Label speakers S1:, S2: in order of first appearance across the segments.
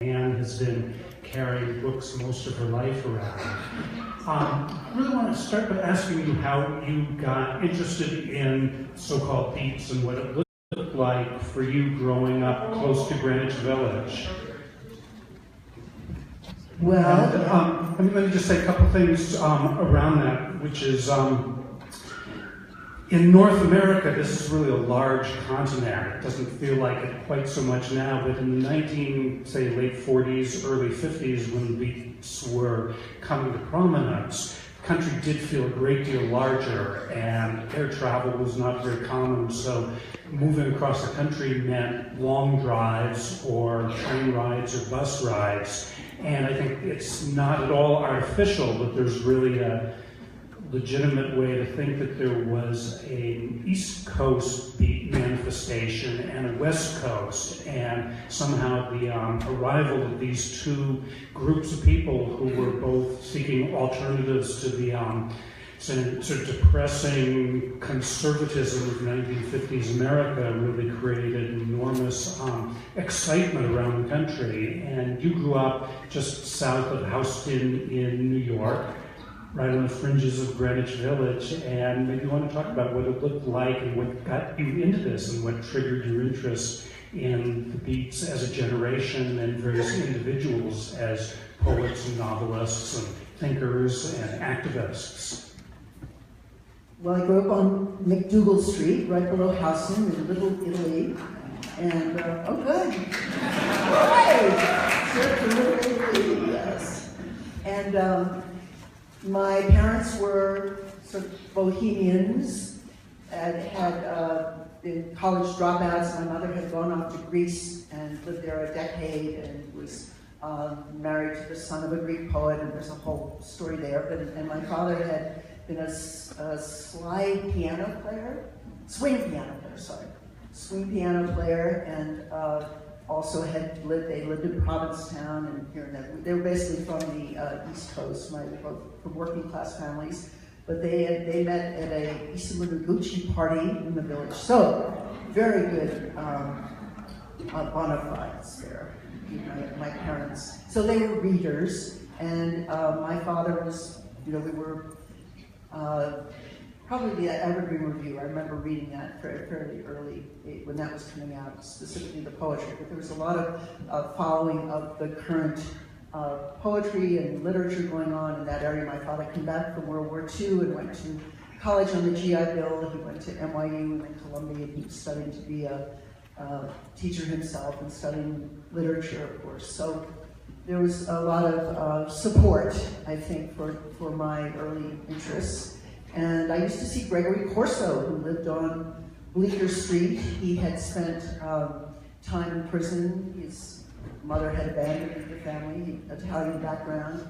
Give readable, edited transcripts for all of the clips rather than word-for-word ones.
S1: Anne has been carrying books most of her life around. I really want to start by asking you how you got interested in so-called beats and what it looked like for you growing up close to Greenwich Village.
S2: Well,
S1: let me just say a couple things around that, which is in North America, this is really a large continent. It doesn't feel like it quite so much now, but in the late 40s, early 50s, when beats were coming to prominence, the country did feel a great deal larger, and air travel was not very common, so moving across the country meant long drives or train rides or bus rides. And I think it's not at all artificial, but there's really a legitimate way to think that there was an East Coast beat manifestation and a West Coast, and somehow the arrival of these two groups of people who were both seeking alternatives to the sort of depressing conservatism of 1950s America really created enormous excitement around the country. And you grew up just south of Houston in New York, right on the fringes of Greenwich Village, and maybe you want to talk about what it looked like and what got you into this and what triggered your interest in the Beats as a generation and various individuals as poets and novelists and thinkers and activists.
S2: Well, I grew up on McDougal Street, right below Houston in Little Italy, and oh good, right, sure, to Little Italy, yes, and my parents were sort of bohemians and had been college dropouts. My mother had gone off to Greece and lived there a decade and was married to the son of a Greek poet, and there's a whole story there. And my father had been a swing piano player, swing piano player, and also they lived in Provincetown and here and there. They were basically from the East Coast, both from working class families, but they met at a Isamaguchi party in the village. So, very good bona fides there, my parents. So they were readers, and my father was, we were probably the Evergreen Review. I remember reading that fairly early when that was coming out, specifically the poetry. But there was a lot of following of the current poetry and literature going on in that area. My father came back from World War II and went to college on the GI Bill. He went to NYU and then Columbia. He was studying to be a teacher himself and studying literature, of course. So there was a lot of support, I think, for my early interests. And I used to see Gregory Corso, who lived on Bleecker Street. He had spent time in prison. His mother had abandoned the family, Italian background.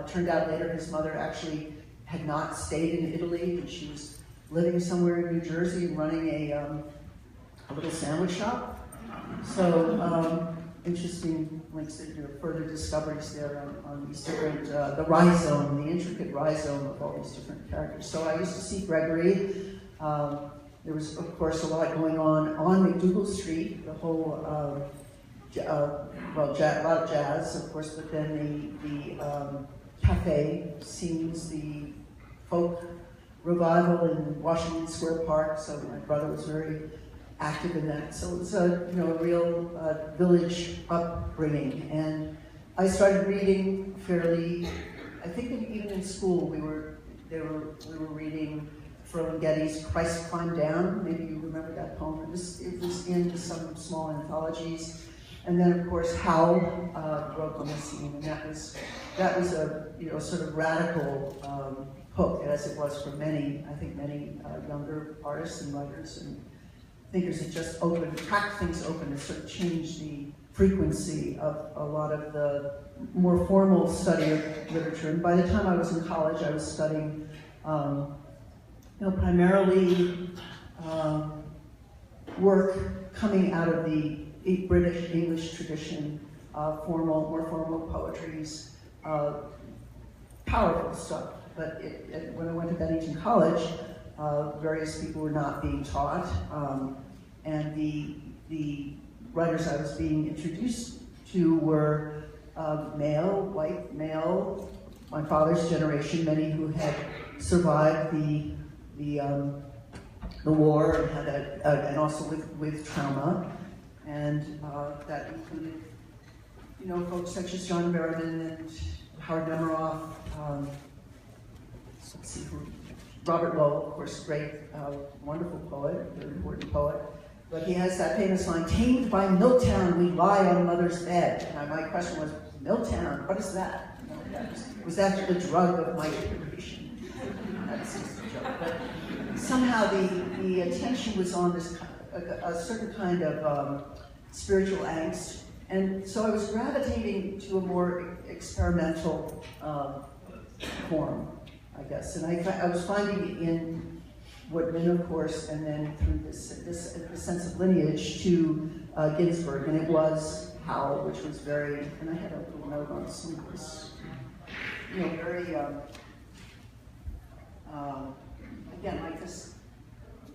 S2: Turned out later his mother actually had not stayed in Italy, and she was living somewhere in New Jersey and running a little sandwich shop. So interesting links to further discoveries there on these different, the rhizome, the intricate rhizome of all these different characters. So I used to see Gregory. There was, of course, a lot going on McDougal Street, the whole, a lot of jazz, of course, but then the cafe scenes, the folk revival in Washington Square Park. So my brother was very active in that. So it was a real village upbringing. And I started reading fairly, I think even in school we were reading Ferlinghetti's Christ Climbed Down. Maybe you remember that poem. It was in some small anthologies. And then of course Howe wrote on the scene, and that was a sort of radical hook, as it was for many younger artists and writers and thinkers. It just cracked things open and sort of changed the frequency of a lot of the more formal study of literature. And by the time I was in college, I was studying, primarily work coming out of the British English tradition, more formal poetries, powerful stuff. But when I went to Bennington College, various people were not being taught, and the writers I was being introduced Two were male, white male, my father's generation, many who had survived the war and had and also with trauma, and that included, you know, folks such as John Berryman and Howard Nemeroff, let's see who, Robert Lowell, of course, great, wonderful poet, very important poet. But he has that famous line, "Tamed by Milltown, we lie on mother's bed." And my question was, Milltown, what is that? You know, was that the drug of my generation? That's just a joke. But somehow the attention was on this a certain kind of spiritual angst. And so I was gravitating to a more experimental form, I guess. And I was finding in Waldman, of course, and then through this sense of lineage to Ginsberg, and it was Howell, which was very, and I had a little note on some of this, you know, very, again, like this,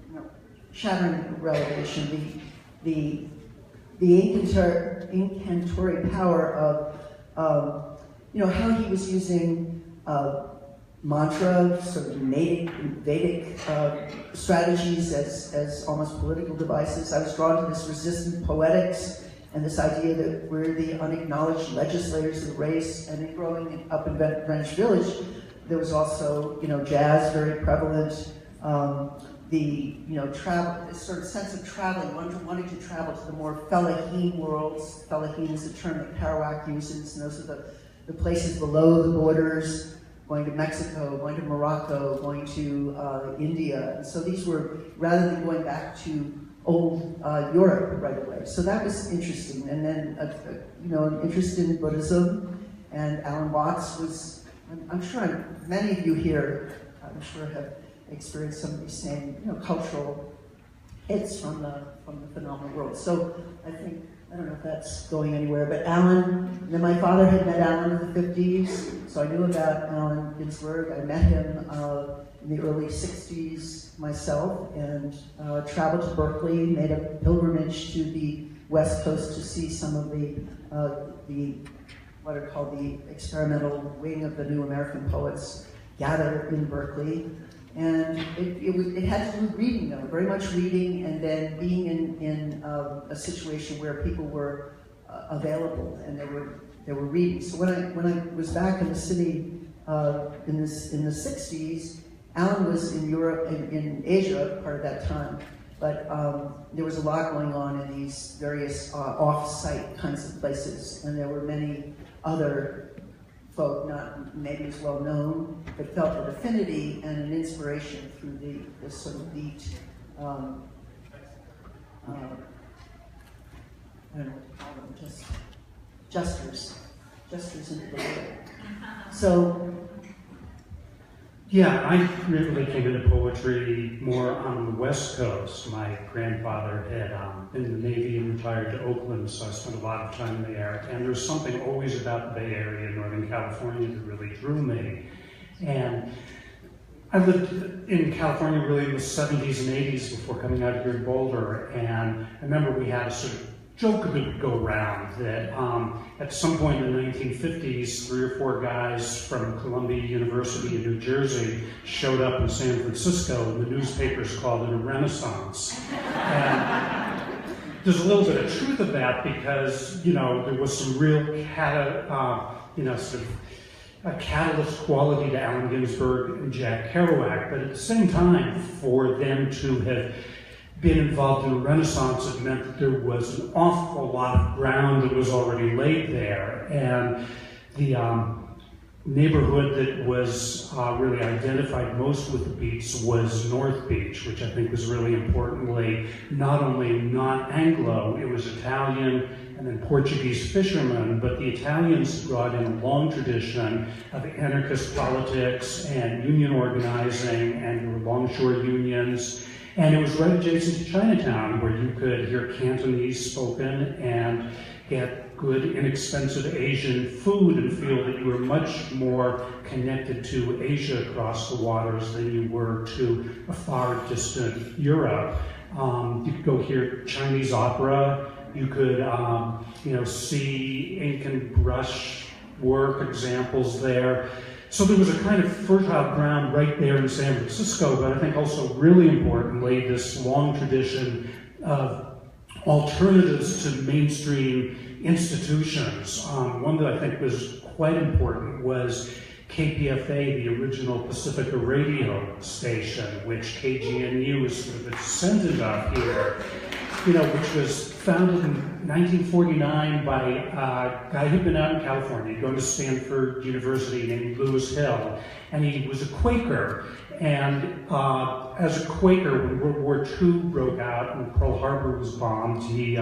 S2: you know, shattering revelation, the incantory power of, you know, how he was using mantra, sort of Vedic strategies as almost political devices. I was drawn to this resistant poetics and this idea that we're the unacknowledged legislators of the race. And then growing up in Greenwich Village, there was also, you know, jazz very prevalent. You know, travel, this sort of sense of traveling, wanting to travel to the more fellaheen worlds. Fellaheen is a term that Kerouac uses, and those are the places below the borders, going to Mexico, going to Morocco, going to India. And so these were, rather than going back to old Europe right away. So that was interesting. And then, you know, an interest in Buddhism. And Alan Watts was, I'm sure many of you here, I'm sure have experienced some of these same, you know, cultural hits from the phenomenal world. So I think, I don't know if that's going anywhere, but Alan, then my father had met Alan in the 50s, so I knew about Allen Ginsberg. I met him in the early 60s myself, and traveled to Berkeley, made a pilgrimage to the West Coast to see some of the what are called the experimental wing of the New American Poets gather in Berkeley. And it had to do with reading, though, very much reading, and then being in a situation where people were available and they were reading. So when I was back in the city in the 60s, Alan was in Europe, in Asia, part of that time. But there was a lot going on in these various off-site kinds of places, and there were many other folk, not maybe as well known, but felt an affinity and an inspiration through the sort of beat, I don't know what to call them, justers into the world. So,
S1: yeah, I really came into poetry more on the West Coast. My grandfather had been in the Navy and retired to Oakland, so I spent a lot of time there. And there's something always about the Bay Area, Northern California, that really drew me. And I lived in California really in the 70s and 80s before coming out here in Boulder. And I remember we had a sort of joke that would go around that at some point in the 1950s, 3 or 4 guys from Columbia University in New Jersey showed up in San Francisco, and the newspapers called it a renaissance. And there's a little bit of truth of that because, you know, there was some real, sort of a catalyst quality to Allen Ginsberg and Jack Kerouac, but at the same time, for them to have been involved in a renaissance, it meant that there was an awful lot of ground that was already laid there. And the neighborhood that was really identified most with the beats was North Beach, which I think was really importantly not only not Anglo, it was Italian and then Portuguese fishermen, but the Italians brought in a long tradition of anarchist politics and union organizing, and there were longshore unions. And it was right adjacent to Chinatown, where you could hear Cantonese spoken and get good, inexpensive Asian food and feel that you were much more connected to Asia across the waters than you were to a far distant Europe. You could go hear Chinese opera, You could, see ink and brush work examples there. So there was a kind of fertile ground right there in San Francisco, but I think also really importantly, this long tradition of alternatives to mainstream institutions. One that I think was quite important was KPFA, the original Pacifica radio station, which KGNU is sort of a descendant of here, which was founded in 1949 by a guy who'd been out in California, going to Stanford University, named Lewis Hill, and he was a Quaker. And as a Quaker, when World War II broke out and Pearl Harbor was bombed, he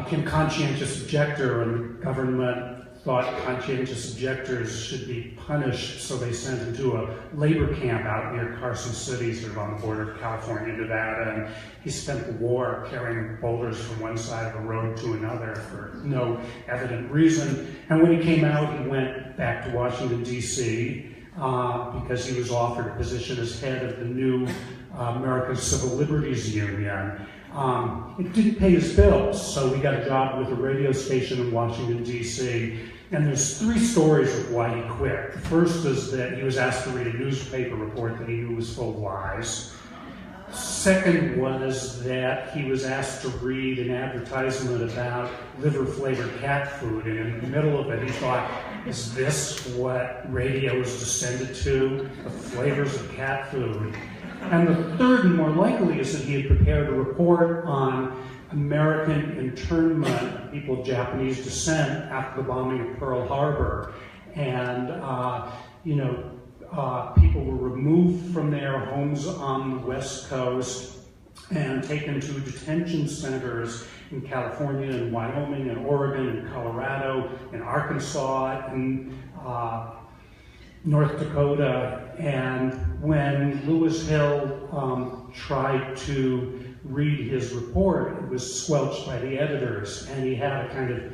S1: became conscientious objector, and the government thought conscientious objectors should be punished, so they sent him to a labor camp out near Carson City, sort of on the border of California and Nevada, and he spent the war carrying boulders from one side of the road to another for no evident reason. And when he came out, he went back to Washington, D.C., because he was offered a position as head of the new American Civil Liberties Union. It didn't pay his bills, so he got a job with a radio station in Washington, D.C., and there's 3 stories of why he quit. The first is that he was asked to read a newspaper report that he knew was full of lies. Second was that he was asked to read an advertisement about liver-flavored cat food, and in the middle of it he thought, is this what radio is descended to? The flavors of cat food? And the third, and more likely, is that he had prepared a report on American internment, people of Japanese descent, after the bombing of Pearl Harbor. And, people were removed from their homes on the West Coast and taken to detention centers in California and Wyoming and Oregon and Colorado and Arkansas and North Dakota. And when Lewis Hill tried to read his report, it was squelched by the editors, and he had a kind of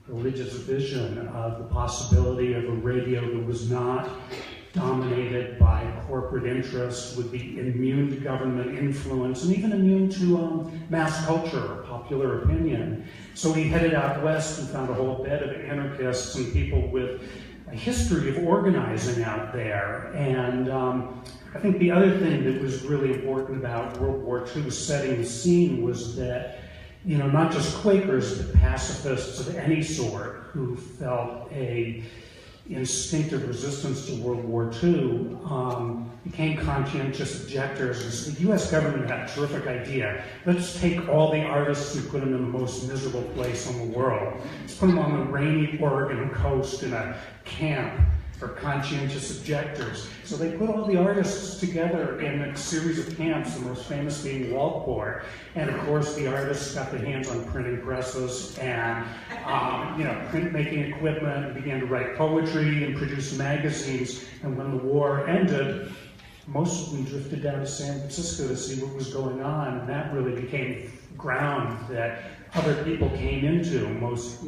S1: religious vision of the possibility of a radio that was not dominated by corporate interests, would be immune to government influence, and even immune to mass culture or popular opinion. So he headed out west and found a whole bed of anarchists and people with a history of organizing out there. And I think the other thing that was really important about World War II setting the scene was that, not just Quakers, but pacifists of any sort who felt a instinctive resistance to World War II became conscientious objectors. And so the U.S. government had a terrific idea. Let's take all the artists and put them in the most miserable place in the world. Let's put them on the rainy Oregon coast in a camp for conscientious objectors. So they put all the artists together in a series of camps, the most famous being Waldman. And of course, the artists got their hands on printing presses and printmaking equipment, and began to write poetry and produce magazines. And when the war ended, most of them drifted down to San Francisco to see what was going on, and that really became ground that other people came into. Most,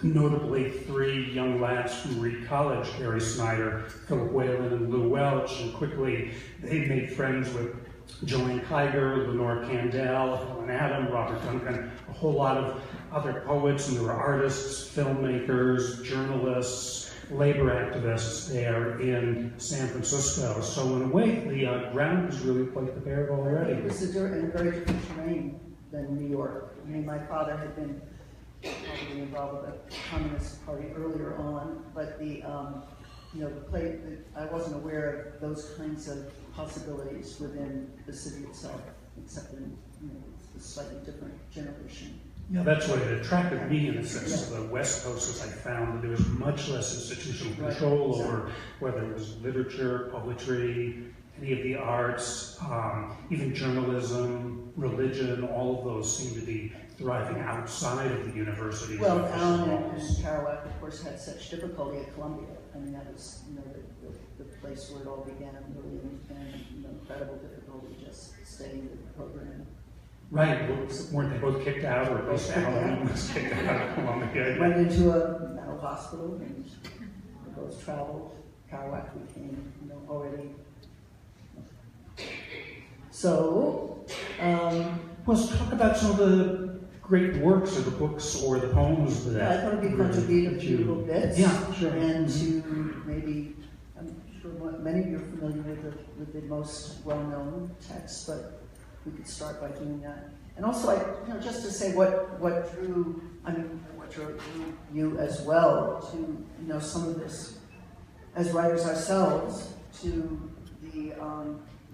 S1: notably 3 young lads from Reed College, Gary Snyder, Philip Whalen, and Lou Welch, and quickly they made friends with Joanne Kiger, Lenore Kandel, Helen Adam, Robert Duncan, a whole lot of other poets, and there were artists, filmmakers, journalists, labor activists there in San Francisco. So in a way, the ground was really quite prepared already.
S2: It was in a very different terrain than New York. I mean, my father had been probably involved with the Communist Party earlier on, but I wasn't aware of those kinds of possibilities within the city itself, except in a slightly different generation.
S1: Yeah, that's what it attracted me in a sense. The West Coast, as I found, that there was much less institutional control over whether it was literature, poetry, any of the arts, even journalism, religion. All of those seem to be thriving outside of the university.
S2: Well, Allen and Kerouac, of course, had such difficulty at Columbia. I mean, that was the place where it all began, really, and incredible difficulty just staying with the program.
S1: Right, weren't they both kicked out, or at least Allen was kicked out of Columbia?
S2: Went into a mental hospital, and they both traveled. Kerouac became, already So,
S1: Let's talk about some of the great works, or the books, or the poems that.
S2: I thought it'd be fun to read a few little bits.
S1: Yeah, sure.
S2: And to maybe, I'm sure many of you are familiar with the most well-known texts, but we could start by doing that. And also, just to say what drew you as well to, some of this, as writers ourselves, to the,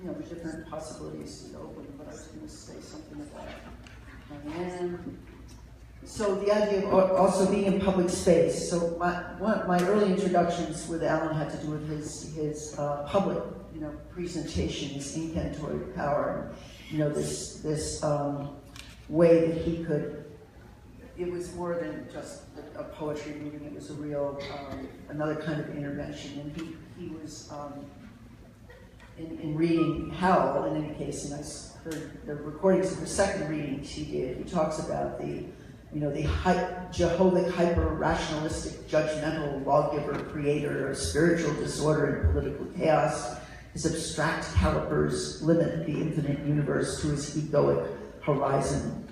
S2: the different possibilities that open. But I was going to say something about and so the idea of also being in public space. So my early introductions with Alan had to do with his public, presentations, incantory power, this way that he could. It was more than just a poetry reading. It was a real another kind of intervention, and he was in reading Hell in any case, and I heard the recordings of the second readings he did. He talks about the Jehovah hyper-rationalistic, judgmental lawgiver, creator of spiritual disorder and political chaos. His abstract calipers limit the infinite universe to his egoic horizon.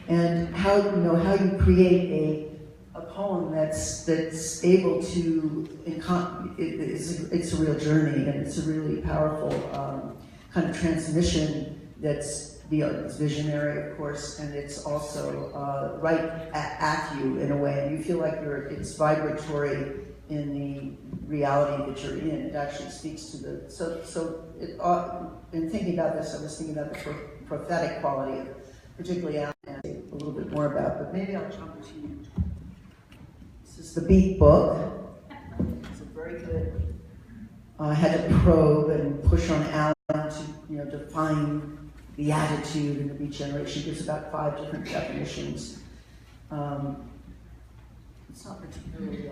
S2: And how you create a poem that's able to, it's a real journey, and it's a really powerful kind of transmission that's it's visionary, of course, and it's also right at you in a way, and you feel like it's vibratory in the reality that you're in. It actually speaks to in thinking about this, I was thinking about the prophetic quality of particularly Alan, a little bit more about, but maybe I'll jump to, this is the Beat book. It's a very good, I had to probe and push on Alan to, define the attitude in the Beat generation. It gives about 5 different definitions. It's not particularly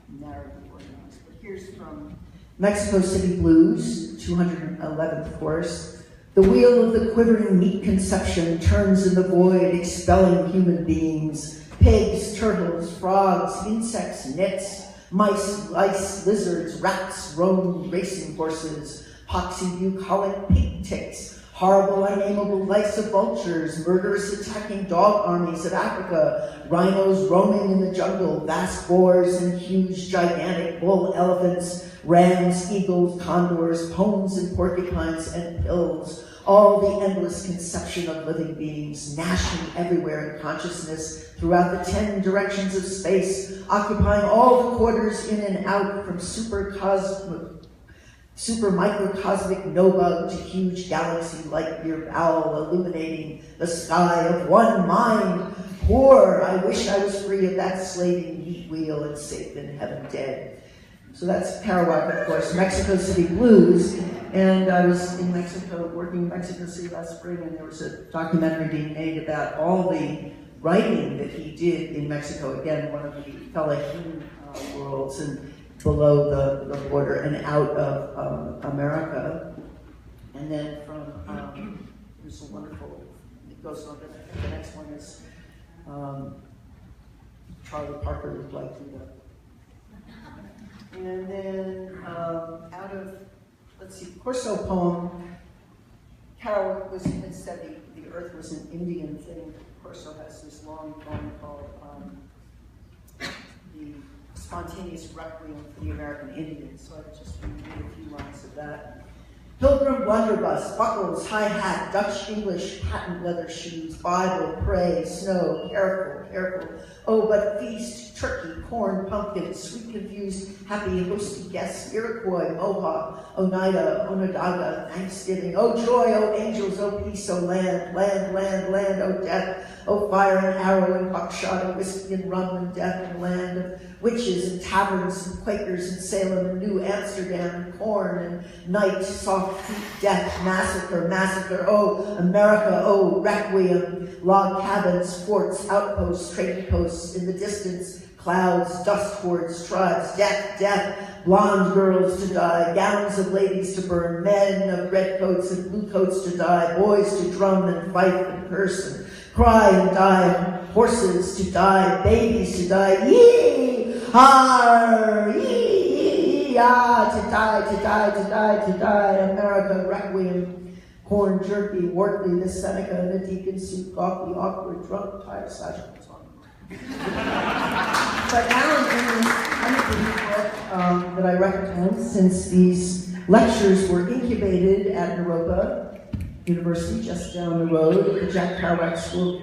S2: narrative organized, but here's from Mexico City Blues, 211th course. The wheel of the quivering meat conception turns in the void, expelling human beings, pigs, turtles, frogs, insects, nits, mice, lice, lizards, rats, roam, racing horses, poxy bucolic pig ticks, horrible, unnameable lice of vultures, murderous attacking dog armies of Africa, rhinos roaming in the jungle, vast boars and huge, gigantic bull elephants, rams, eagles, condors, pones and porcupines and pills, all the endless conception of living beings, gnashing everywhere in consciousness throughout the 10 directions of space, occupying all the quarters in and out from super microcosmic nobug to huge galaxy light-year owl, illuminating the sky of one mind. Poor, I wish I was free of that slaving heat wheel and safe in heaven dead. So that's Kerouac, of course, Mexico City Blues. And I was in Mexico, working in Mexico City last spring, and there was a documentary being made about all the writing that he did in Mexico. Again, one of the Fellaheen worlds, and below the border and out of America. And then from, there's a wonderful, it goes on, the next one is Charlie Parker with Like Luda. And then out of, let's see, Corso poem, Kerouac had said the earth was an Indian thing. Corso has this long poem called the Spontaneous Requiem for the American Indian. So I just read a few lines of that. Pilgrim blunderbuss, buckles, high hat, Dutch English, patent leather shoes, Bible, pray, snow, careful, careful. Oh, but feast, turkey, corn, pumpkin, sweet confused, happy hosty guests, Iroquois, Mohawk, Oneida, Onondaga, Thanksgiving. Oh joy, oh angels, oh peace, oh land, land, land, land, oh death, oh fire and arrow and buckshot, oh whiskey and rum and death and land of witches and taverns and Quakers and Salem and New Amsterdam and corn and night, soft feet, death, massacre, massacre. Oh America, oh requiem, log cabins, forts, outposts, trading posts in the distance, clouds, dust hordes, tribes, death, death, blonde girls to die, gowns of ladies to burn, men of red coats and blue coats to die, boys to drum and fight and curse and cry and die, horses to die, babies to die, yee, har, yee, ah, to die, to die, to die, to die, America, requiem. corn jerky, Wortley, the Seneca, and a deacon suit, coffee, awkward, drunk, tired, slouching. But Alan, in this wonderful book that I recommend, since these lectures were incubated at Naropa University, just down the road, at the Jack Kerouac School of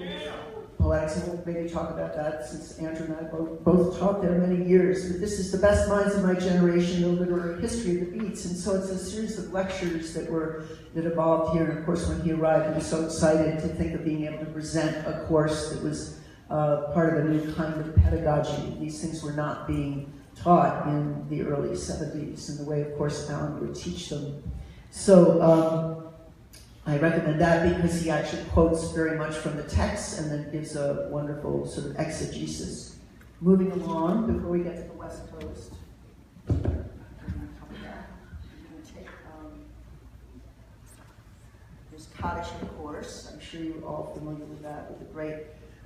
S2: Poetics, and we'll maybe talk about that since Andrew and I both taught there many years. But this is the best minds of my generation, the literary history of the beats, and so it's a series of lectures that evolved here. And of course, when he arrived, he was so excited to think of being able to present a course that was part of a new kind of pedagogy. These things were not being taught in the early 70s in the way, of course, Alan would teach them. So I recommend that because he actually quotes very much from the text and then gives a wonderful sort of exegesis. Moving along, before we get to the West Coast, there's Kaddish, of course. I'm sure you're all familiar with that,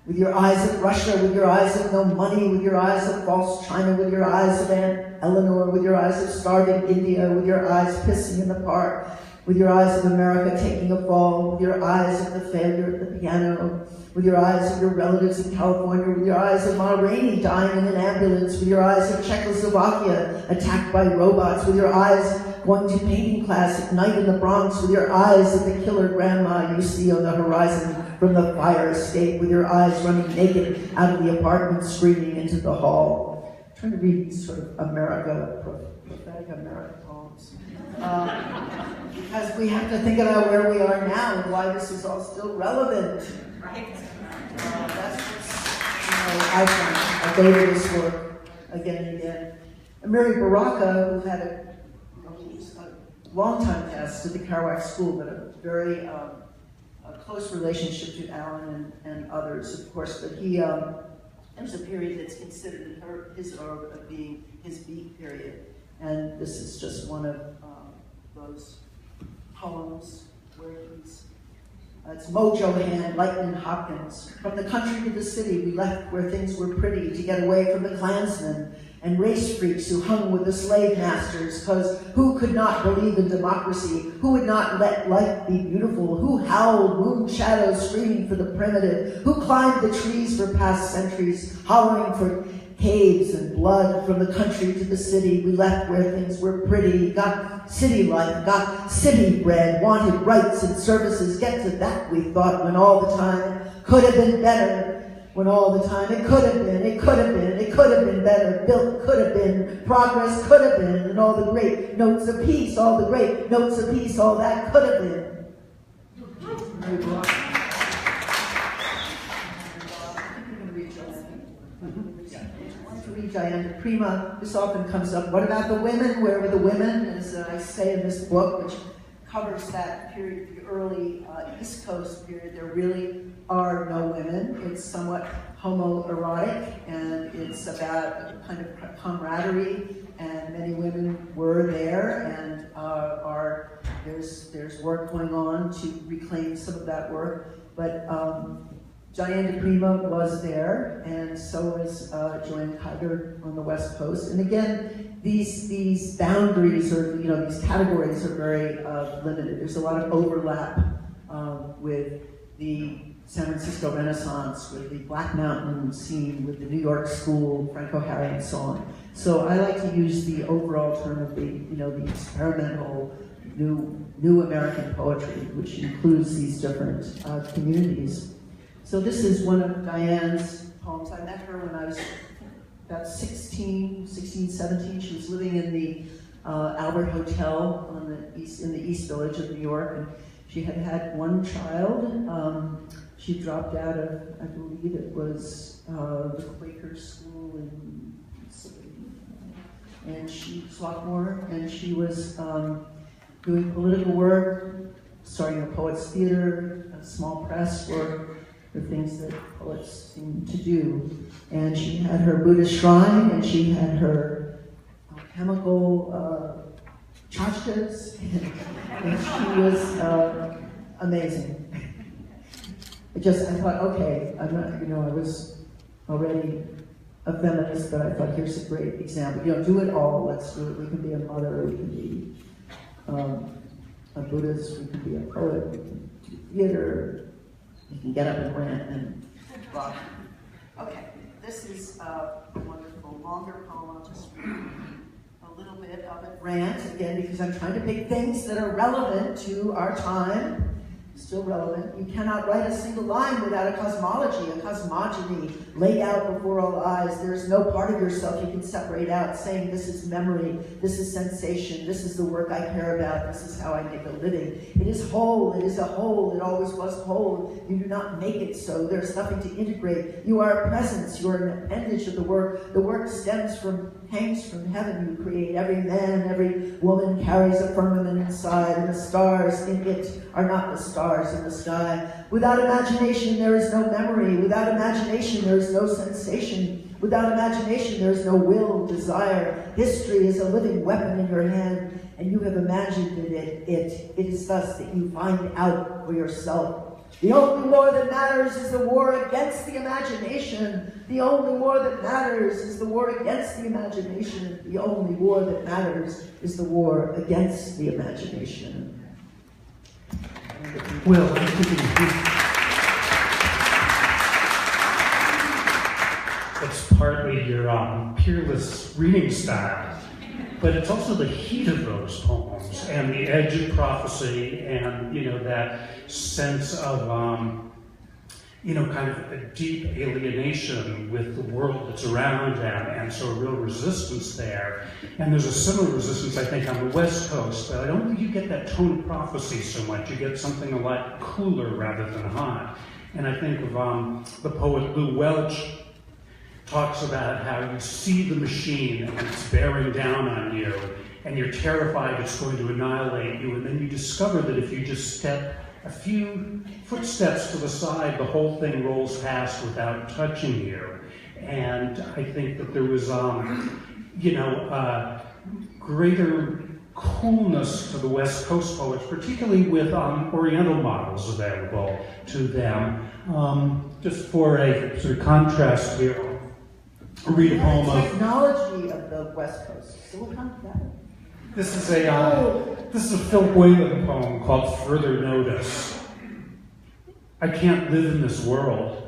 S2: with your eyes of Russia, with your eyes of no money, with your eyes of false China, with your eyes of Aunt Eleanor, with your eyes of starving India, with your eyes pissing in the park, with your eyes of America taking a fall, with your eyes of the failure at the piano, with your eyes of your relatives in California, with your eyes of Ma Rainey dying in an ambulance, with your eyes of Czechoslovakia attacked by robots, with your eyes going to painting class at night in the Bronx, with your eyes of the killer grandma you see on the horizon from the fire escape, with your eyes running naked out of the apartment, screaming into the hall. I'm trying to read sort of prophetic America poems. Because we have to think about where we are now and why this is all still relevant. Right. That's what I find. I go to this work again and again. And Mary Baraka, who had a long-time guest at the Kerouac School, but a very a close relationship to Alan and others, of course, but there's a period that's considered in his orbit of being his beat period, and this is just one of those poems where it's Mojo Hand, Lightning Hopkins. From the country to the city, we left where things were pretty to get away from the Klansmen and race freaks who hung with the slave masters, because who could not believe in democracy? Who would not let life be beautiful? Who howled moon shadows screaming for the primitive? Who climbed the trees for past centuries, hollering for caves and blood? From the country to the city, we left where things were pretty, got city life, got city bread, wanted rights and services, get to that we thought when all the time could have been better. When all the time it could have been, it could have been, it could have been better, built could have been, progress could have been, and all the great notes of peace, all the great notes of peace, all that could have been. Diana Prima. This often comes up. What about the women? Where were the women? As I say in this book, which covers that period, the early East Coast period, there really are no women. It's somewhat homoerotic, and it's about a kind of camaraderie, and many women were there, and there's work going on to reclaim some of that work. But Diane de Prima was there, and so was Joanne Kiger on the West Coast. And again, these boundaries, or these categories, are very limited. There's a lot of overlap with the San Francisco Renaissance, with the Black Mountain scene, with the New York School, Franco Harry, and so on. So I like to use the overall term of the experimental new American poetry, which includes these different communities. So this is one of Diane's poems. I met her when I was about 16, 17. She was living in the Albert Hotel in the East Village of New York, and she had had one child. She dropped out of, I believe it was the Quaker school and she sophomore, and she was doing political work, starting a poets theater, a small press for the things that poets seem to do. And she had her Buddhist shrine, and she had her chemical tchotchkes, and she was amazing. I thought, okay, I'm not, I was already a feminist, but I thought, here's a great example. Do it all, let's do it. We can be a mother, we can be a Buddhist, we can be a poet, we can do theater, you can get up and rant and rock. Okay, this is a wonderful, longer poem. I'll just read a little bit of it. Rant, again, because I'm trying to pick things that are relevant to our time. Still relevant. You cannot write a single line without a cosmology, a cosmogony laid out before all eyes. There is no part of yourself you can separate out, saying this is memory, this is sensation, this is the work I care about, this is how I make a living. It is whole, it is a whole, it always was whole. You do not make it so. There's nothing to integrate. You are a presence, you are an appendage of the work. The work hangs from heaven. You create. Every man, every woman carries a firmament inside, and the stars in it are not the stars in the sky. Without imagination, there is no memory. Without imagination, there is no sensation. Without imagination, there is no will, desire. History is a living weapon in your hand, and you have imagined it. It is thus that you find out for yourself. The only war that matters is the war against the imagination. The only war that matters is the war against the imagination. The only war that matters is the war against the imagination.
S1: Well, I think it's partly your peerless reading style, but it's also the heat of those poems and the edge of prophecy and, that sense of, kind of a deep alienation with the world that's around them, and so a real resistance there. And there's a similar resistance, I think, on the West Coast, but I don't think you get that tone of prophecy so much. You get something a lot cooler rather than hot. And I think of the poet Lou Welch talks about how you see the machine and it's bearing down on you, and you're terrified it's going to annihilate you, and then you discover that if you just step a few footsteps to the side, the whole thing rolls past without touching you. And I think that there was, greater coolness to the West Coast poets, particularly with Oriental models available to them. Just for a sort of contrast here, I'll read a poem of
S2: technology of the West Coast. So we'll come to that.
S1: This is a Phil Whalen poem called Further Notice. I can't live in this world,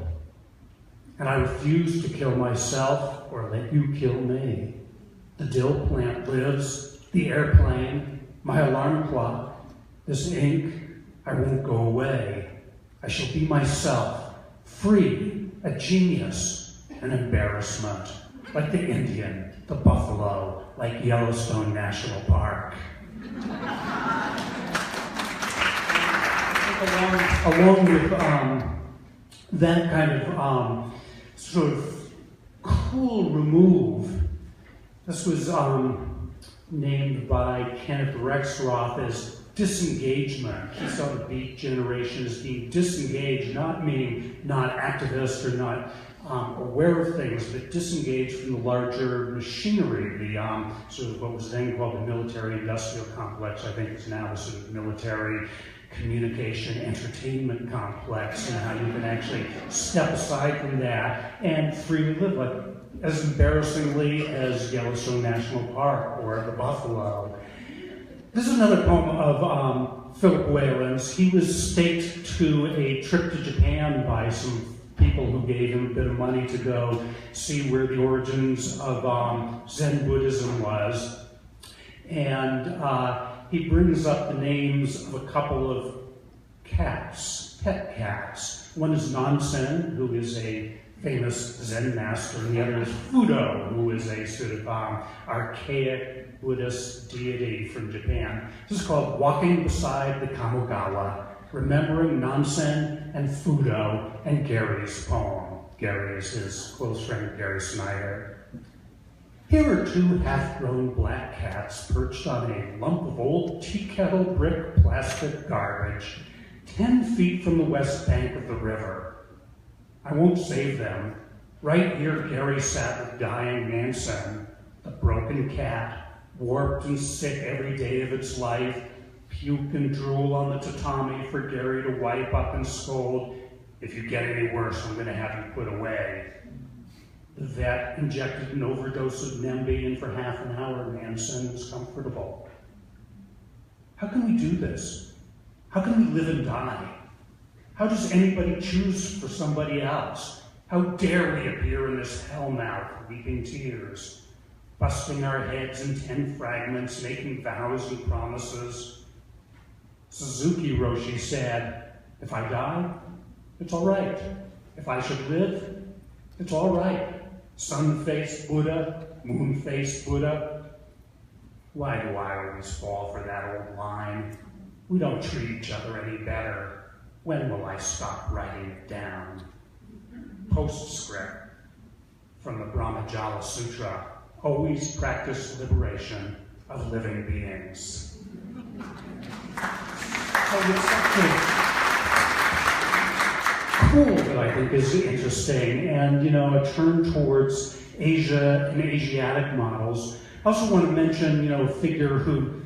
S1: and I refuse to kill myself or let you kill me. The dill plant lives, the airplane, my alarm clock, this ink, I won't go away. I shall be myself, free, a genius, an embarrassment, like the Indian, the buffalo, like Yellowstone National Park. Along with that kind of sort of cool remove, this was named by Kenneth Rexroth as disengagement. He saw the Beat generation as being disengaged, not meaning not activist or not aware of things, but disengaged from the larger machinery, the sort of what was then called the military-industrial complex. I think it's now the sort of military communication entertainment complex, and how you can actually step aside from that and freely live, like as embarrassingly as Yellowstone National Park or the buffalo. This is another poem of Philip Whalen's. He was staked to a trip to Japan by some people who gave him a bit of money to go see where the origins of Zen Buddhism was. And he brings up the names of a couple of cats, pet cats. One is Nansen, who is a famous Zen master, and the other is Fudo, who is a sort of archaic Buddhist deity from Japan. This is called Walking Beside the Kamogawa, remembering Nansen and Fudo and Gary's poem. Gary is his close friend, Gary Snyder. Here are two half-grown black cats perched on a lump of old tea kettle brick plastic garbage, 10 feet from the west bank of the river. I won't save them. Right here, Gary sat with dying Nansen, the broken cat, warped and sick every day of its life, puke and drool on the tatami for Gary to wipe up and scold. If you get any worse, I'm going to have you put away. The vet injected an overdose of Nembi, and for half an hour, Nansen was comfortable. How can we do this? How can we live and die? How does anybody choose for somebody else? How dare we appear in this hellmouth, weeping tears, busting our heads in 10 fragments, making vows and promises? Suzuki Roshi said, if I die, it's all right. If I should live, it's all right. Sun-faced Buddha, moon-faced Buddha. Why do I always fall for that old line? We don't treat each other any better. When will I stop writing it down? Postscript from the Brahmajala Sutra. Always practice liberation of living beings. Cool that I think is interesting, and a turn towards Asia and Asiatic models. I also want to mention, a figure who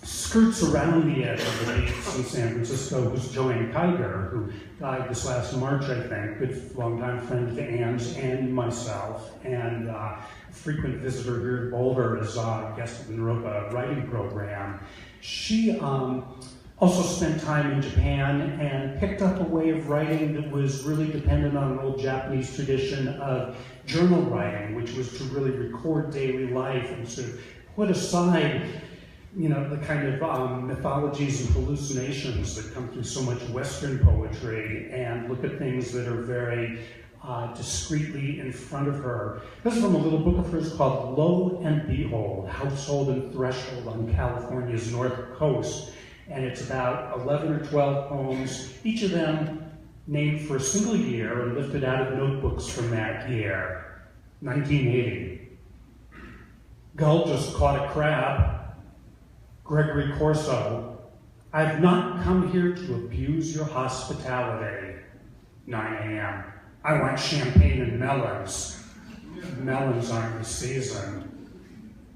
S1: skirts around the edge of the beach in San Francisco, who's Joanne Kiger, who died this last March, I think. Good longtime friend of Anne's and myself, and a frequent visitor here at Boulder as a guest of the Naropa writing program. She also spent time in Japan and picked up a way of writing that was really dependent on an old Japanese tradition of journal writing, which was to really record daily life and sort of put aside the kind of mythologies and hallucinations that come through so much Western poetry and look at things that are very discreetly in front of her. This is from a little book of hers called Lo and Behold, Household and Threshold on California's North Coast. And it's about 11 or 12 poems, each of them named for a single year and lifted out of notebooks from that year. 1980. Gull just caught a crab. Gregory Corso, I've not come here to abuse your hospitality. 9 a.m. I want champagne and melons. Melons aren't the season.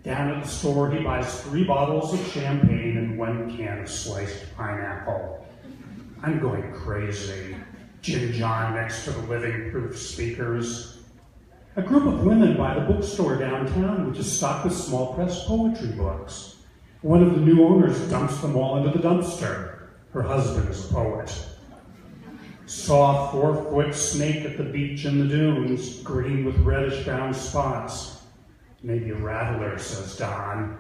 S1: Down at the store, he buys 3 bottles of champagne and 1 can of sliced pineapple. I'm going crazy. Jim John next to the living proof speakers. A group of women by the bookstore downtown, which is stocked with small press poetry books. One of the new owners dumps them all into the dumpster. Her husband is a poet. Saw a 4-foot snake at the beach in the dunes, green with reddish-brown spots. Maybe a rattler, says Don.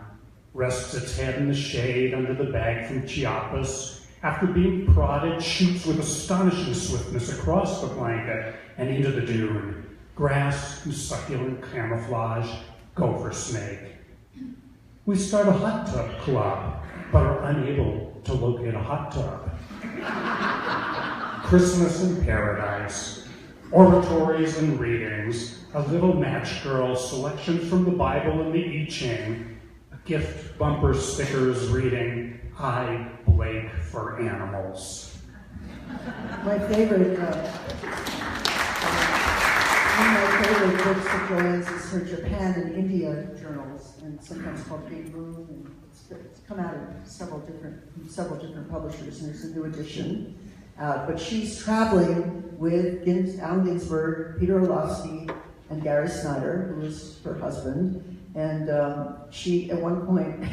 S1: Rests its head in the shade under the bag from Chiapas. After being prodded, shoots with astonishing swiftness across the blanket and into the dune. Grass and succulent camouflage, gopher snake. We start a hot tub club, but are unable to locate a hot tub. Christmas in paradise, oratories and readings, a little match girl, selections from the Bible and the I Ching, a gift bumper stickers reading, I Blake for animals.
S2: My favorite, one of my favorite books of Joanne's is her Japan and India journals, and sometimes called Big Moon, and it's come out in several different publishers, and there's a new edition. But she's traveling with Allen Ginsberg, Peter Orlovsky, and Gary Snyder, who is her husband. And she, at one point,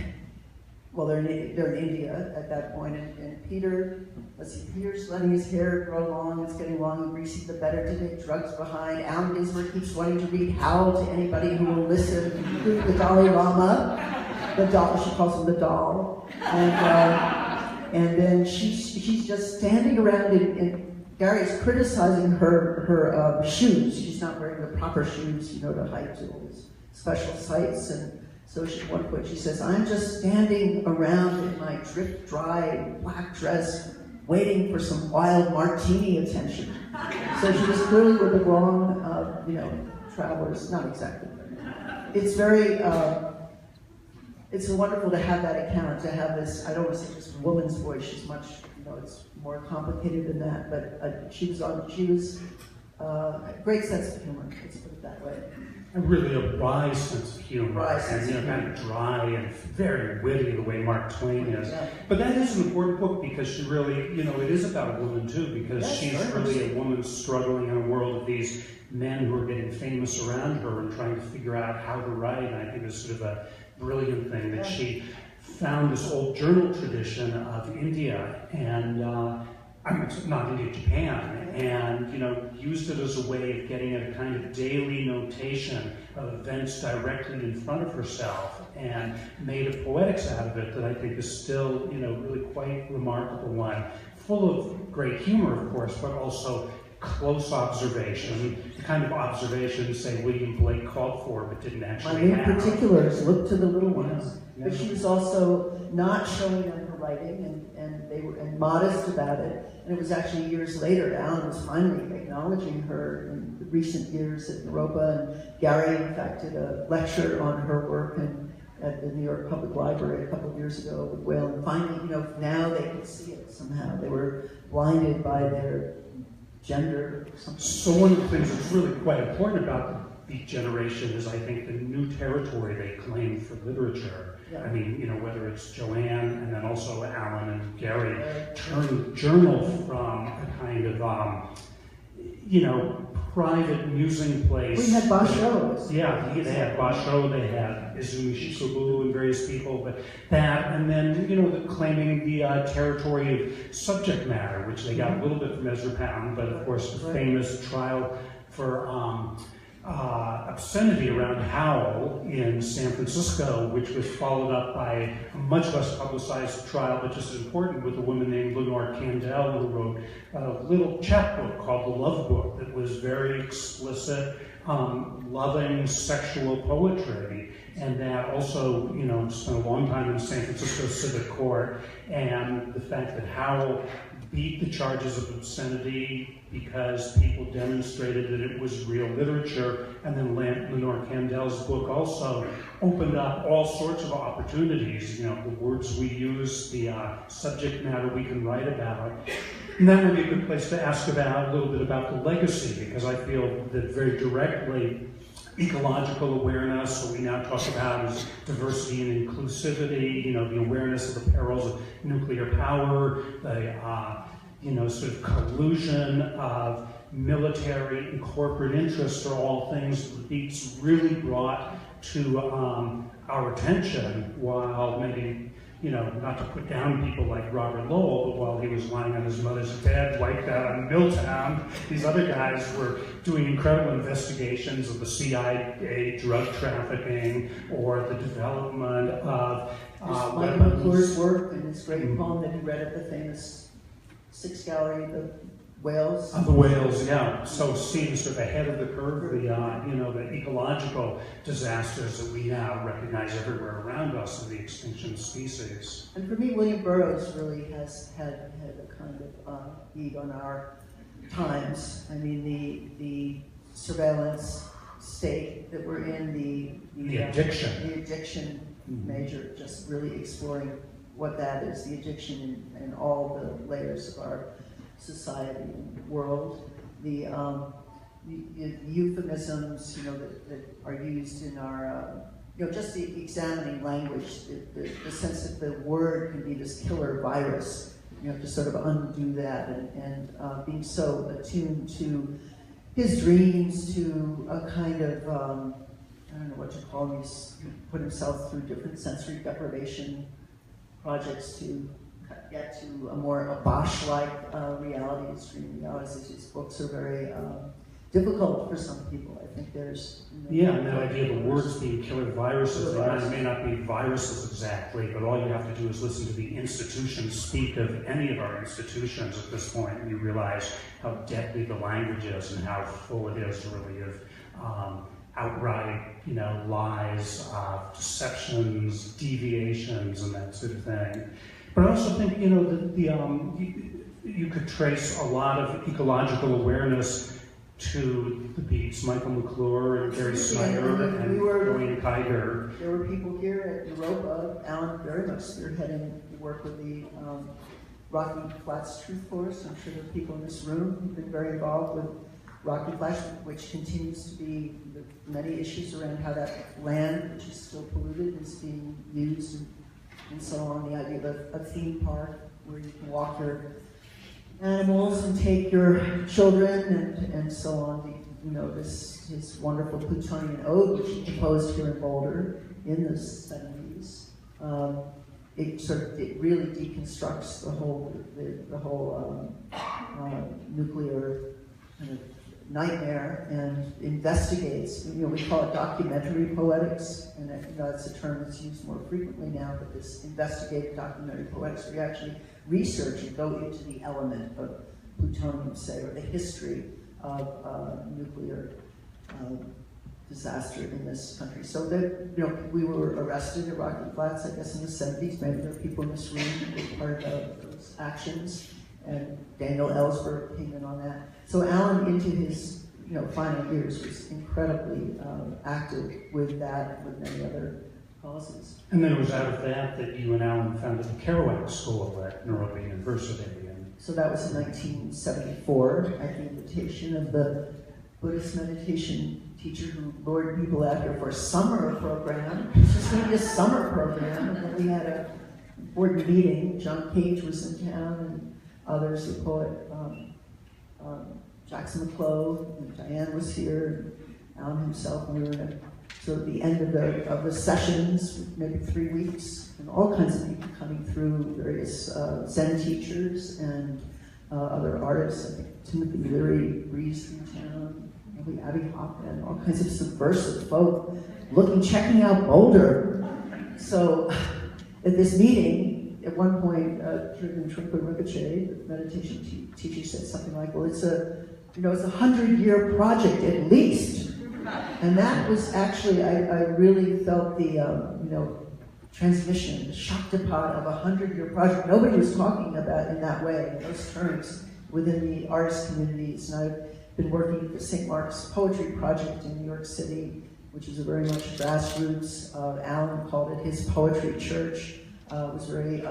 S2: well, they're in India at that point, and Peter's letting his hair grow long, it's getting long and greasy, the better to take drugs behind. Allen Ginsberg keeps wanting to read Howl to anybody who will listen, including the Dalai Lama, the doll, she calls him the doll. And then she's just standing around, and Gary's criticizing her shoes. She's not wearing the proper shoes, to hike to all these special sites. And so at one point she says, I'm just standing around in my drip dry black dress, waiting for some wild martini attention. So she was clearly with the wrong, travelers. Not exactly. It's very. It's wonderful to have that account, to have this, I don't want to say just woman's voice, she's much, it's more complicated than that, but she was a great sense of humor, let's put it that way.
S1: And really a wry sense of humor, and kind of dry and very witty the way Mark Twain is. Yeah. But that is an important book because she really, it is about a woman too, because she's really a woman struggling in a world of these men who are getting famous around her and trying to figure out how to write, and I think it's sort of a brilliant thing that she found this old journal tradition of India and I mean, not India, Japan, and used it as a way of getting a kind of daily notation of events directly in front of herself, and made a poetics out of it that I think is still, really quite remarkable one, full of great humor, of course, but also close observation, the kind of observation, say, William Blake called for, but didn't actually have.
S2: In particular, is look to the little ones. Yeah. But she was also not showing them her writing, and they were modest about it. And it was actually years later, Alan was finally acknowledging her in the recent years at Europa, and Gary, in fact, did a lecture on her work at the New York Public Library a couple of years ago with Whale, and finally, now they could see it somehow. They were blinded by their gender or something.
S1: So one of the things that's really quite important about the Beat generation is, I think, the new territory they claim for literature. Yeah. I mean, whether it's Joanne and then also Alan and Gary, turned the journal from a kind of, private musing place.
S2: We had Basho.
S1: Yeah, they had Basho, they had Izumi Shikubu and various people, but that, and then, claiming the territory of subject matter, which they got a little bit from Ezra Pound, but of course the famous trial for obscenity around Howell in San Francisco, which was followed up by a much less publicized trial, but just as important, with a woman named Lenore Kandel, who wrote a little chapbook called The Love Book that was very explicit, loving sexual poetry, and that also, spent a long time in San Francisco Civic Court, and the fact that Howell beat the charges of obscenity because people demonstrated that it was real literature, and then Lenore Kandel's book also opened up all sorts of opportunities, the words we use, the subject matter we can write about. And that would be a good place to ask about a little bit about the legacy, because I feel that very directly ecological awareness, what we now talk about as diversity and inclusivity, the awareness of the perils of nuclear power, the sort of collusion of military and corporate interests are all things that the Beats really brought to our attention, while maybe, not to put down people like Robert Lowell, but while he was lying on his mother's bed, wiped out on Milltown, these other guys were doing incredible investigations of the CIA drug trafficking, or the development of
S2: Michael McClure's work and his great poem that he read at the famous Sixth Gallery, the whales.
S1: The whales, yeah. So seeing sort of ahead of the curve, the ecological disasters that we now recognize everywhere around us of the extinction of species.
S2: And for me, William Burroughs really has had a kind of beat on our times. I mean, the surveillance state that we're in, the addiction major, just really exploring what that is, the addiction in all the layers of our society and world, the euphemisms, that are used in our, just the examining language, the sense that the word can be this killer virus, to sort of undo that, and being so attuned to his dreams, to a kind of, I don't know what to call him, he's put himself through different sensory deprivation projects to get to a more Bosch-like reality, extreme realities. His books are very difficult for some people. I think there's...
S1: and that idea of the words being killer viruses, they may not be viruses exactly, but all you have to do is listen to the institutions speak of any of our institutions at this point, and you realize how deadly the language is and how full it is really of outright, lies, deceptions, deviations, and that sort of thing. But I also think, you could trace a lot of ecological awareness to the Beats, Michael McClure and Gary Snyder and Dwayne Kiger.
S2: There were people here at Europa, Alan very much spearheading the work with the Rocky Flats Truth Force. I'm sure there are people in this room who've been very involved with Rocky Flats, which continues to be many issues around how that land, which is still polluted, is being used, and so on. The idea of a theme park where you can walk your animals and take your children, and so on. His wonderful Plutonian Ode, which he composed here in Boulder in the 70s. it really deconstructs the whole nuclear kind of nightmare and investigates. We call it documentary poetics, and that's a term that's used more frequently now. But this investigative documentary poetics, where you actually research and go into the element of plutonium, say, or the history of nuclear disaster in this country. So that, we were arrested at Rocky Flats, I guess, in the 70s. Maybe there are people in this room who were part of those actions, and Daniel Ellsberg came in on that. So Alan, into his final years, was incredibly active with that, with many other causes.
S1: And then it was out of that you and Alan founded the Kerouac School at Nairobi University.
S2: So that was in 1974, at the invitation of the Buddhist meditation teacher who lured people out here for a summer program. It's just going to be a summer program. And then we had a board meeting. John Cage was in town, and others, the poet Jackson McClough, and Diane was here, and Alan himself, and we were at sort of the end of the sessions, maybe 3 weeks, and all kinds of people coming through, various Zen teachers and other artists. I think Timothy Leary breezed through town, maybe Abby Hoffman, all kinds of subversive folk checking out Boulder. So at this meeting, at one point, Trungpa Rinpoche, the meditation teacher, said something like, well, it's a 100-year project at least. And that was actually, I really felt the, transmission, the shaktipat of a 100-year project. Nobody was talking about in that way, in those terms, within the artist communities. And I've been working at the St. Mark's Poetry Project in New York City, which is a very much grassroots. Alan called it his poetry church. It was very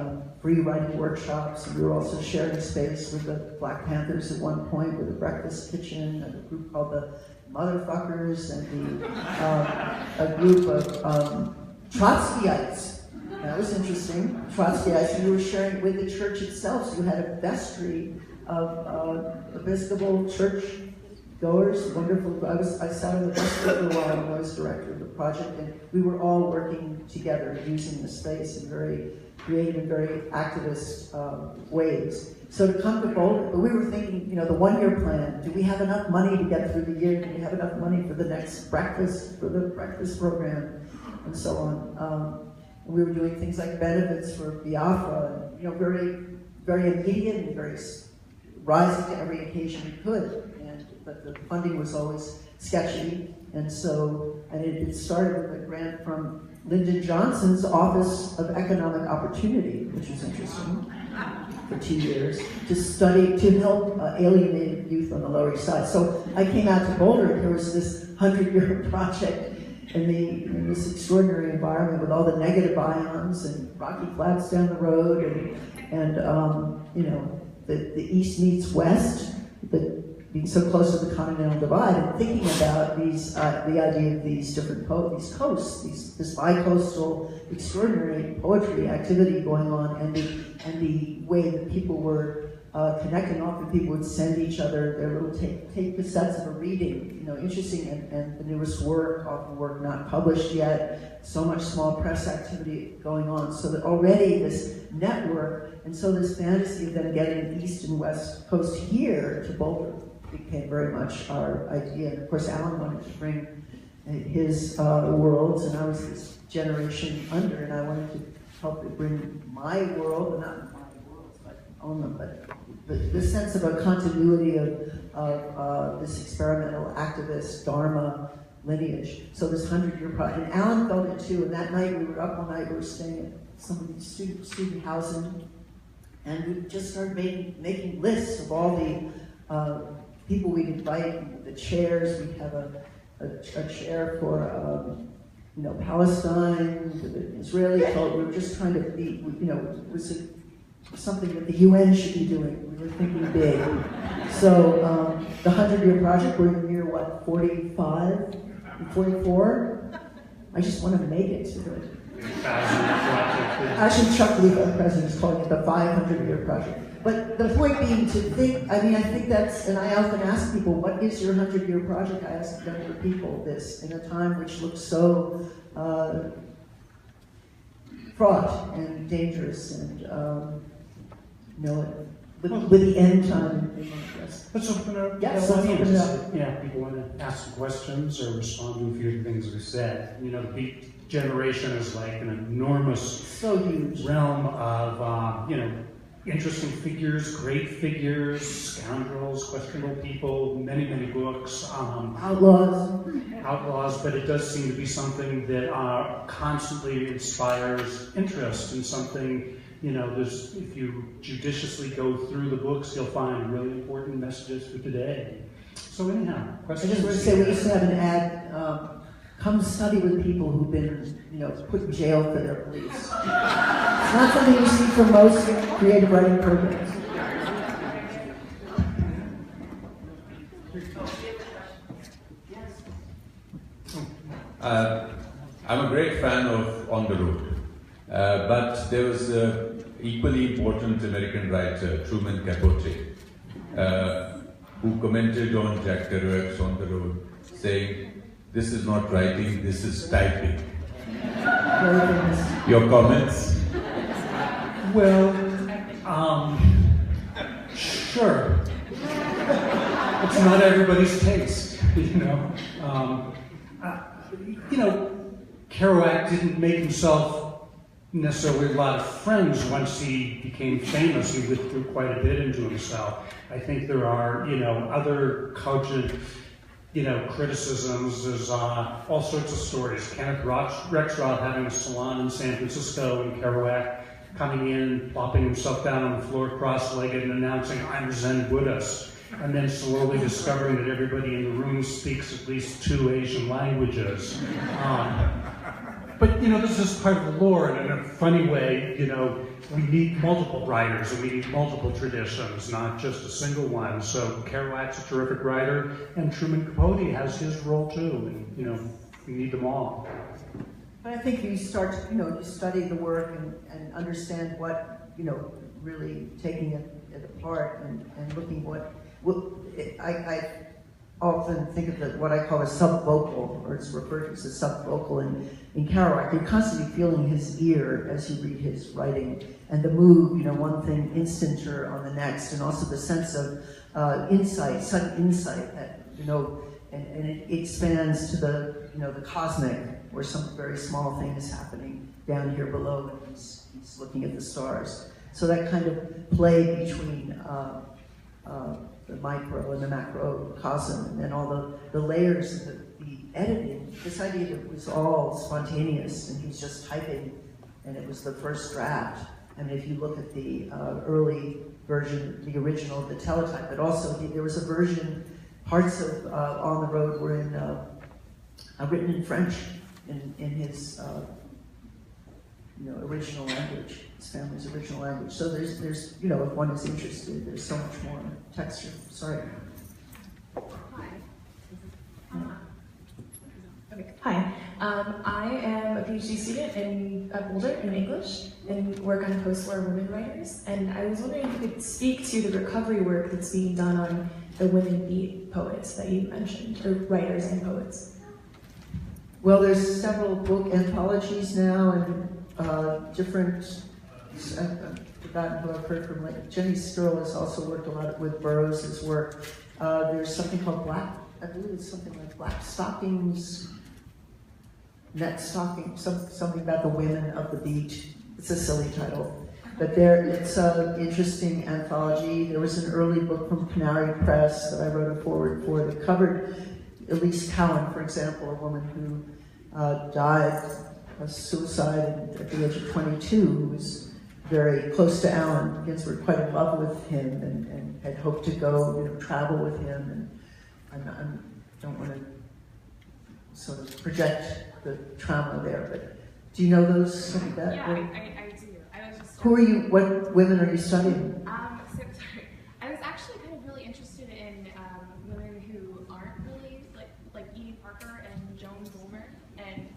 S2: free writing workshops, and we were also sharing space with the Black Panthers at one point, with a breakfast kitchen, and a group called the Motherfuckers, and a group of Trotskyites. That was interesting. Trotskyites, and we were sharing with the church itself. So you had a vestry of Episcopal church goers, wonderful. I sat in the vestry for a while when I was director of the project, and we were all working together, using the space in very creative and very activist ways. So to come to Boulder, but we were thinking, the one-year plan, do we have enough money to get through the year? Do we have enough money for the next breakfast, for the breakfast program, and so on? We were doing things like benefits for Biafra, very, very immediate and very rising to every occasion we could. But the funding was always sketchy, and it started with a grant from Lyndon Johnson's Office of Economic Opportunity, which was interesting, for 2 years, to help alienated youth on the Lower East Side. So I came out to Boulder, and there was this 100-year project in this extraordinary environment with all the negative ions and Rocky Flats down the road, and the East meets West, being so close to the Continental Divide, and thinking about the idea of these different these coasts, this bi-coastal extraordinary poetry activity going on, and the way that people were connecting. Often people would send each other their little tape cassettes of a reading, interesting, and the newest work, often work not published yet, so much small press activity going on, so that already this network, and so this fantasy of then getting the East and West Coast here to Boulder became very much our idea. And of course, Alan wanted to bring his worlds, and I was this generation under, and I wanted to help to bring my world, and not my worlds, but own them, but the sense of a continuity of this experimental activist Dharma lineage. So this 100-year project, and Alan felt it too. And that night, we were up all night. We were staying at some of these student housing, and we just started making lists of all the people we'd invite, the chairs. We'd have a chair for Palestine, for the Israeli cult. We were just trying to be, it was something that the UN should be doing. We were thinking big. So the 100-year project, we're in year, 45, 44? I just want to make it to it. Actually, Chuck Lee, the president, is calling it the 500-year project. But the point being to think, I think that's, and I often ask people, what is your 100-year project? I ask younger people this, in a time which looks so fraught and dangerous, and with the end time in mind. Yes.
S1: Let's open it up.
S2: Yes, let's open it up.
S1: Yeah, people want to ask some questions or respond to a few of the things we said. You know, the Beat generation is like an enormous,
S2: so huge
S1: realm of interesting figures, great figures, scoundrels, questionable people, many, many books. Outlaws, but it does seem to be something that constantly inspires interest in something. If you judiciously go through the books, you'll find really important messages for today. So anyhow,
S2: I
S1: questions?
S2: just want to say, we used to have an ad, come study with people who've been, put in jail for their beliefs. It's not something you see for most creative writing programs.
S3: I'm a great fan of On the Road, but there was an equally important American writer, Truman Capote, who commented on Jack Kerouac's On the Road, saying, "This is not writing, this is typing." Your comments?
S1: Well, sure. It's not everybody's taste, Kerouac didn't make himself necessarily a lot of friends once he became famous. He withdrew quite a bit into himself. I think there are, other cogent, criticisms. There's all sorts of stories. Kenneth Rexroth having a salon in San Francisco, and Kerouac coming in, plopping himself down on the floor cross-legged and announcing, "I'm a Zen Buddhist," and then slowly discovering that everybody in the room speaks at least 2 Asian languages. But this is part of the lore, and in a funny way, we need multiple writers and we need multiple traditions, not just a single one. So Kerouac's a terrific writer, and Truman Capote has his role too, and we need them all.
S2: But I think you start, you study the work and understand what, really taking it apart and looking I often think of what I call a sub-vocal, or it's referred to as a sub-vocal in Kerouac. You're constantly feeling his ear as you read his writing, and the mood, one thing instanter on the next, and also the sense of insight, sudden insight that, and it expands to the cosmic, where some very small thing is happening down here below, and he's looking at the stars. So that kind of play between the micro and the macrocosm, and then all the layers of the editing, this idea that it was all spontaneous, and he's just typing, and it was the first draft. I mean, if you look at the early version, the original of the teletype, but also there was a version, parts of On the Road were written in French, in his original language, his family's original language. So there's if one is interested, there's so much more texture. Sorry.
S4: Hi. I am a PhD student at Boulder in English and work on post-war women writers. And I was wondering if you could speak to the recovery work that's being done on the women beat poets that you mentioned, or writers and poets.
S2: Well, there's several book anthologies now, and different, I've forgotten who I've heard from, like Jenny Sturl has also worked a lot with Burroughs' work. There's something called I believe it's something like Black Stockings, Net Stocking, something about the women of the beat. It's a silly title. But it's an interesting anthology. There was an early book from Canary Press that I wrote a foreword for that covered Elise Cowan, for example, a woman who died of suicide at the age of 22, who was very close to Allen Ginsberg, quite in love with him, and had hoped to go, travel with him. And I don't want to sort of project the trauma there, but do you know those? That?
S5: Yeah, I do. I was just.
S2: Who are you? What women are you studying?
S5: Sorry. I was actually kind of really interested in women who aren't really like Edie Parker and Joan Bulmer and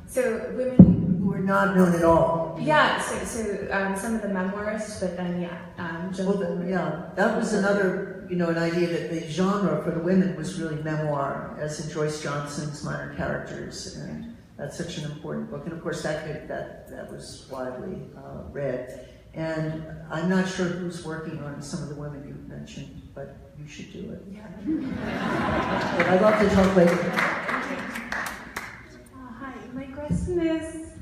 S4: so women
S2: Who are not known at all.
S4: Yeah. So some of the memoirists, but then Joan Bulmer.
S2: Yeah, that was another an idea that the genre for the women was really memoir, as in Joyce Johnson's Minor Characters, and that's such an important book. And of course, that was widely read. And I'm not sure who's working on some of the women you've mentioned, but you should do it.
S4: Yeah.
S2: But I'd love to talk later.
S6: Hi, my question is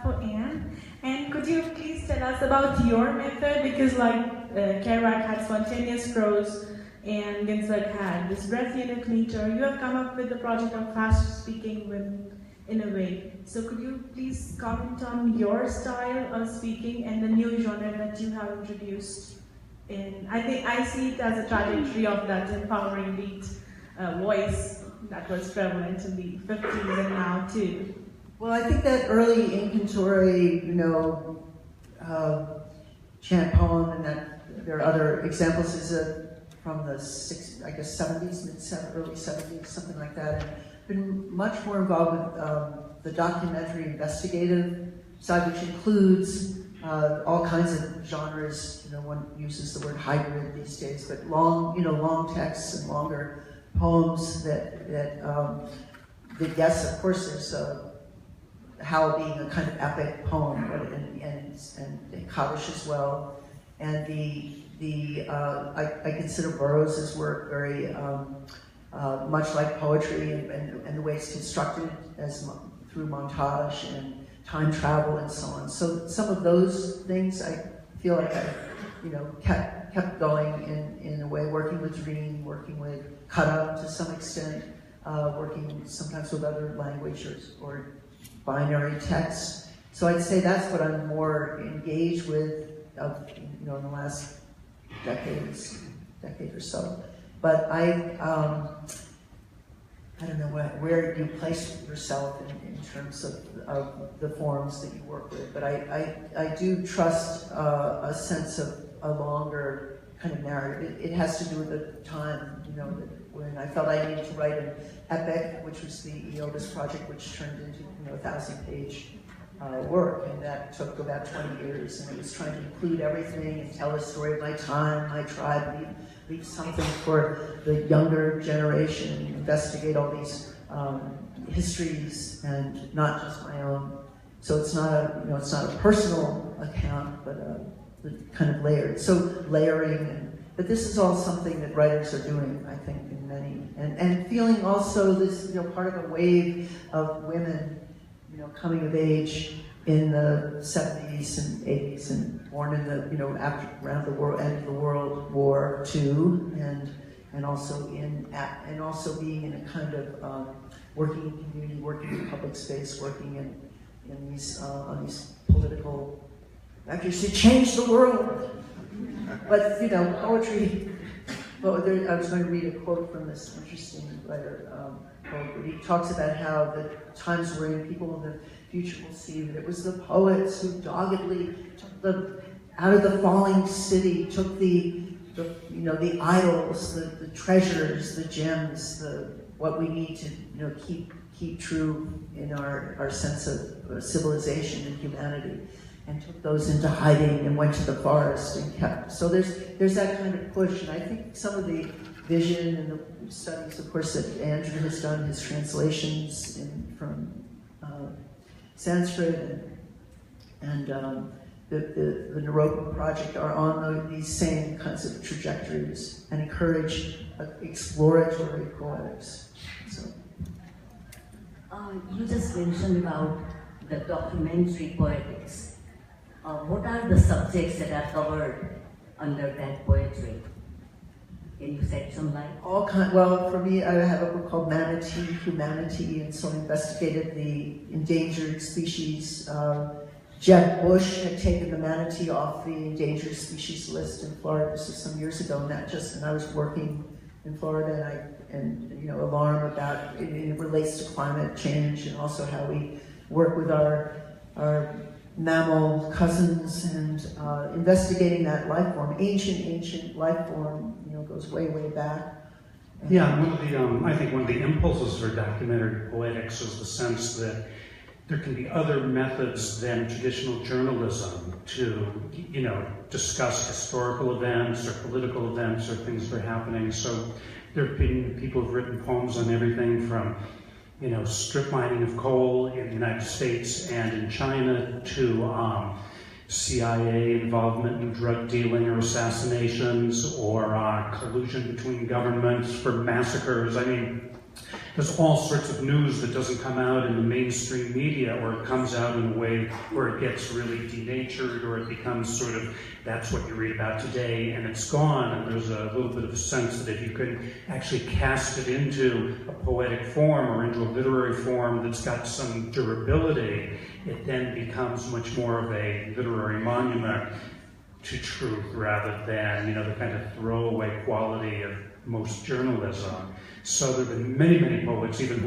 S6: for Anne. And could you please tell us about your method? Because Kerouac had spontaneous prose and Ginsberg had this breath unit meter. You have come up with the project of fast-speaking women in a way. So could you please comment on your style of speaking and the new genre that you have introduced? And I think I see it as a trajectory of that empowering beat voice that was prevalent in the 50s and now too.
S2: Well, I think that early incantory, chant poem, and that there are other examples, is from the 70s, early 70s, something like that. And been much more involved with the documentary investigative side, which includes all kinds of genres. One uses the word hybrid these days, but long texts and longer poems that yes, of course, there's Howl being a kind of epic poem, and Kaddish as well. And I consider Burroughs' work very much like poetry, and the way it's constructed through montage and time travel and so on. So some of those things I feel like I kept going in a way, working with dream, working with cut-up to some extent, working sometimes with other languages or binary text. So I'd say that's what I'm more engaged with, in the last decade or so. But I don't know where you place yourself in terms of the forms that you work with. But I do trust a sense of a longer kind of narrative. It has to do with the time, when I felt I needed to write an epic, which was the Eovis project, which turned into a 1,000-page work, and that took about 20 years, and it was trying to include everything and tell a story of my time, my tribe, leave something for the younger generation, investigate all these histories and not just my own. So it's not a personal account, but kind of layered. So layering, but this is all something that writers are doing, I think, in many, and feeling also this, part of a wave of women, coming of age in the 70s and 80s and born in the, around the world, end of the World War II, and also being in a kind of working in community, working in public space, working in these on these political, actually to change the world. But poetry. Well, I was going to read a quote from this interesting writer. He talks about how the times we're in, people in the future will see that it was the poets who doggedly took out of the falling city, took the idols, the treasures, the gems, what we need to keep true in our sense of civilization and humanity, and took those into hiding and went to the forest and kept. So there's that kind of push, and I think some of the vision and the studies, of course, that Andrew has done, his translations from Sanskrit and the Naropa project are on these same kinds of trajectories and encourage exploratory poetics. So.
S7: You just mentioned about the documentary poetics. What are the subjects that are covered under that poetry? Can you shed some light?
S2: Well, for me, I have a book called Manatee, Humanity, and so I investigated the endangered species. Jeb Bush had taken the manatee off the endangered species list in Florida. This was some years ago, and I was working in Florida, and alarm about it relates to climate change, and also how we work with our mammal cousins, and investigating that life form, ancient life form, goes way back.
S1: Yeah, I think one of the impulses for documentary poetics is the sense that there can be other methods than traditional journalism to, discuss historical events or political events or things that are happening. So there have been people who've written poems on everything from, strip mining of coal in the United States and in China to CIA involvement in drug dealing or assassinations or collusion between governments for massacres. I mean, there's all sorts of news that doesn't come out in the mainstream media, or it comes out in a way where it gets really denatured, or it becomes sort of, that's what you read about today, and it's gone. And there's a little bit of a sense that if you can actually cast it into a poetic form or into a literary form that's got some durability, it then becomes much more of a literary monument to truth rather than, the kind of throwaway quality of most journalism. So there have been many, many poets, even who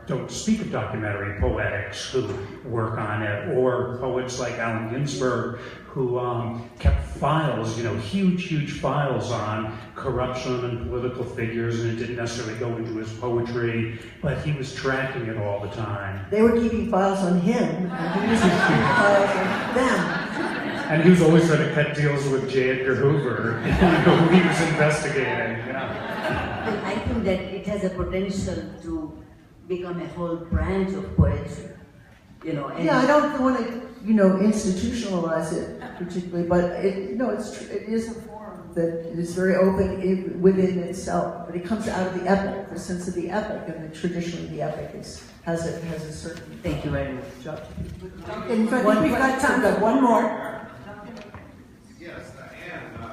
S1: don't speak of documentary poetics, who work on it, or poets like Allen Ginsberg, who kept files, huge, huge files on corruption and political figures, and it didn't necessarily go into his poetry, but he was tracking it all the time.
S2: They were keeping files on him, and he was keeping files on them.
S1: And he was always trying to cut deals with J. Edgar Hoover, who he was investigating.
S7: I think that it has a potential to become a whole branch of poetry, And
S2: I don't want to, institutionalize it particularly, but it is a form that is very open within itself. But it comes out of the epic, the sense of the epic, and traditionally the epic has a certain.
S7: Thank you very much.
S2: Job to do.
S8: We've got time for one more.
S9: Yes, Anne, I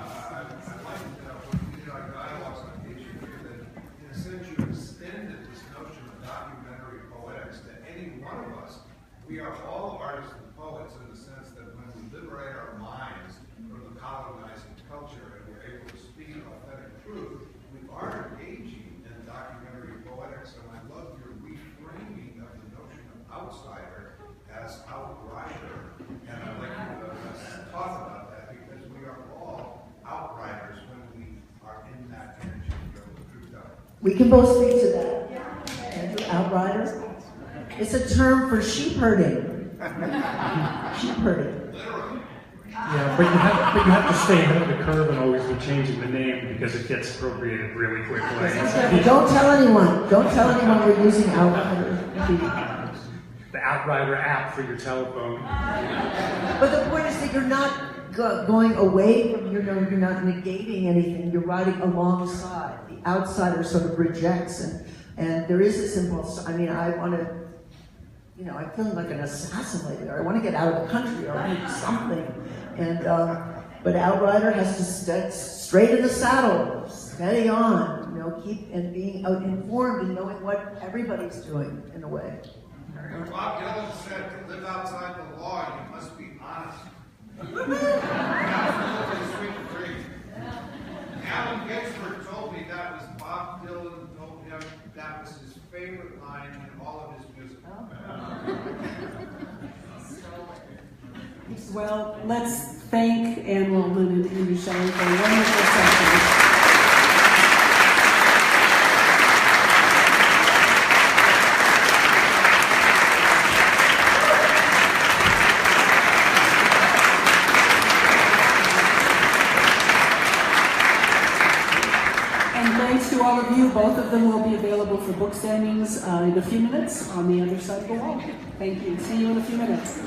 S9: like when you our dialogues on page here that, in a sense, you extended this notion of documentary poetics to any one of us. We are all artists and poets in the sense that when we liberate our minds from the colonizing culture and we're able to speak authentic truth, we are engaging in documentary poetics. And I love your reframing of the notion of outsider as outrider. And I'd like you to talk about that, because we are all outriders when we are in that energy of the truth out.
S2: We can both speak to that. Andrew, outrider. It's a term for sheep herding. Sheep herding.
S1: Yeah, but you have to stay ahead of the curve and always be changing the name because it gets appropriated really quickly.
S2: Don't tell anyone. Don't tell anyone we're using outrider.
S1: The Outrider app for your telephone.
S2: But the point is that you're not going away from, you're not negating anything. You're riding alongside. The outsider sort of rejects, and there is this impulse. I mean, I want to. I'm feeling like an assassin lately, or I want to get out of the country, or I need something. And but outrider has to stay straight in the saddle, steady on. Keep and being informed and knowing what everybody's doing in a way.
S9: Bob Dylan said, to live outside the law, you must be honest. Allen Ginsberg told me that was Bob Dylan told him that was his favorite line in all of his music.
S8: Well, let's thank Anne Waldman and Andrew Schelling for a wonderful session. To all of you, both of them will be available for book signings in a few minutes on the other side of the wall. Thank you. See you in a few minutes.